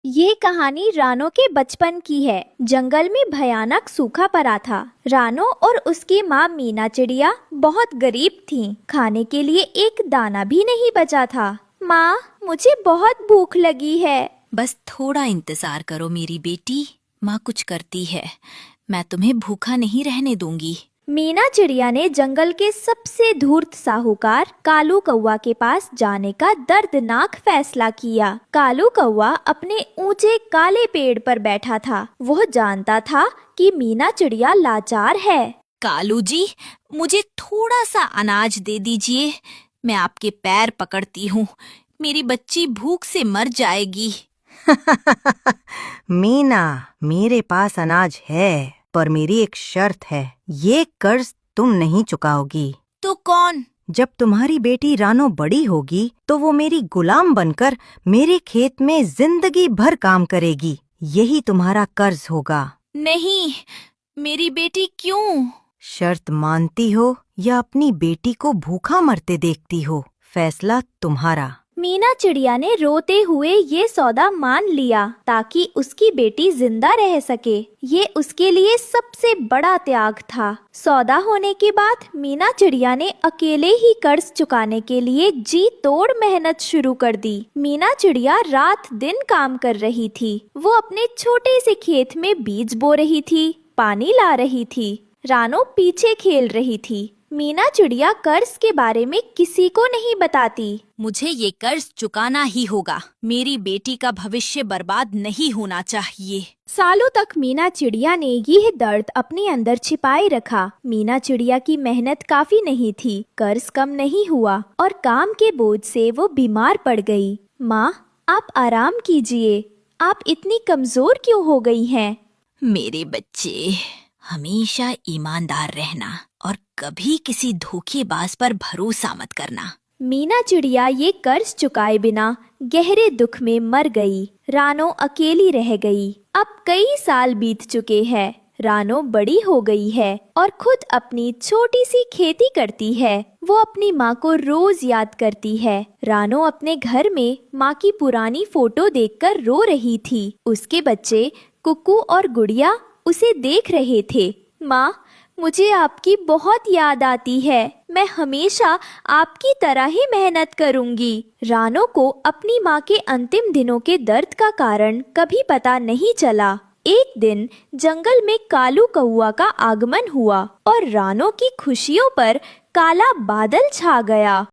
ये कहानी रानो के बचपन की है। जंगल में भयानक सूखा पड़ा था। रानो और उसकी माँ मीना चिड़िया बहुत गरीब थीं। खाने के लिए एक दाना भी नहीं बचा था। माँ, मुझे बहुत भूख लगी है। बस थोड़ा इंतजार करो मेरी बेटी, माँ कुछ करती है। मैं तुम्हें भूखा नहीं रहने दूंगी। मीना चिड़िया ने जंगल के सबसे धूर्त साहूकार कालू कौवा के पास जाने का दर्दनाक फैसला किया। कालू कौवा अपने ऊंचे काले पेड़ पर बैठा था। वह जानता था कि मीना चिड़िया लाचार है। कालू जी, मुझे थोड़ा सा अनाज दे दीजिए। मैं आपके पैर पकड़ती हूँ, मेरी बच्ची भूख से मर जाएगी। मीना, मेरे पास अनाज है, पर मेरी एक शर्त है। ये कर्ज तुम नहीं चुकाओगी। तो कौन? जब तुम्हारी बेटी रानो बड़ी होगी तो वो मेरी गुलाम बनकर मेरे खेत में जिंदगी भर काम करेगी। यही तुम्हारा कर्ज होगा। नहीं, मेरी बेटी क्यों? शर्त मानती हो या अपनी बेटी को भूखा मरते देखती हो? फैसला तुम्हारा। मीना चिड़िया ने रोते हुए ये सौदा मान लिया ताकि उसकी बेटी जिंदा रह सके। ये उसके लिए सबसे बड़ा त्याग था। सौदा होने के बाद मीना चिड़िया ने अकेले ही कर्ज चुकाने के लिए जी तोड़ मेहनत शुरू कर दी। मीना चिड़िया रात दिन काम कर रही थी। वो अपने छोटे से खेत में बीज बो रही थी, पानी ला रही थी। रानो पीछे खेल रही थी। मीना चिड़िया कर्ज के बारे में किसी को नहीं बताती। मुझे ये कर्ज चुकाना ही होगा। मेरी बेटी का भविष्य बर्बाद नहीं होना चाहिए। सालों तक मीना चिड़िया ने यह दर्द अपने अंदर छिपाए रखा। मीना चिड़िया की मेहनत काफी नहीं थी, कर्ज कम नहीं हुआ और काम के बोझ से वो बीमार पड़ गई। माँ, आप आराम कीजिए। आप इतनी कमजोर क्यों हो गई हैं? मेरे बच्चे, हमेशा ईमानदार रहना और कभी किसी धोखेबाज पर भरोसा मत करना। मीना चिड़िया ये कर्ज चुकाए बिना गहरे दुख में मर गई। रानो अकेली रह गई। अब कई साल बीत चुके हैं। रानो बड़ी हो गई है और खुद अपनी छोटी सी खेती करती है। वो अपनी माँ को रोज याद करती है। रानो अपने घर में माँ की पुरानी फोटो देखकर रो रही थी। उसके बच्चे कुक्कू और गुड़िया उसे देख रहे थे। माँ, मुझे आपकी बहुत याद आती है। मैं हमेशा आपकी तरह ही मेहनत करूंगी। रानो को अपनी माँ के अंतिम दिनों के दर्द का कारण कभी पता नहीं चला। एक दिन जंगल में कालू कौवा का आगमन हुआ और रानो की खुशियों पर काला बादल छा गया।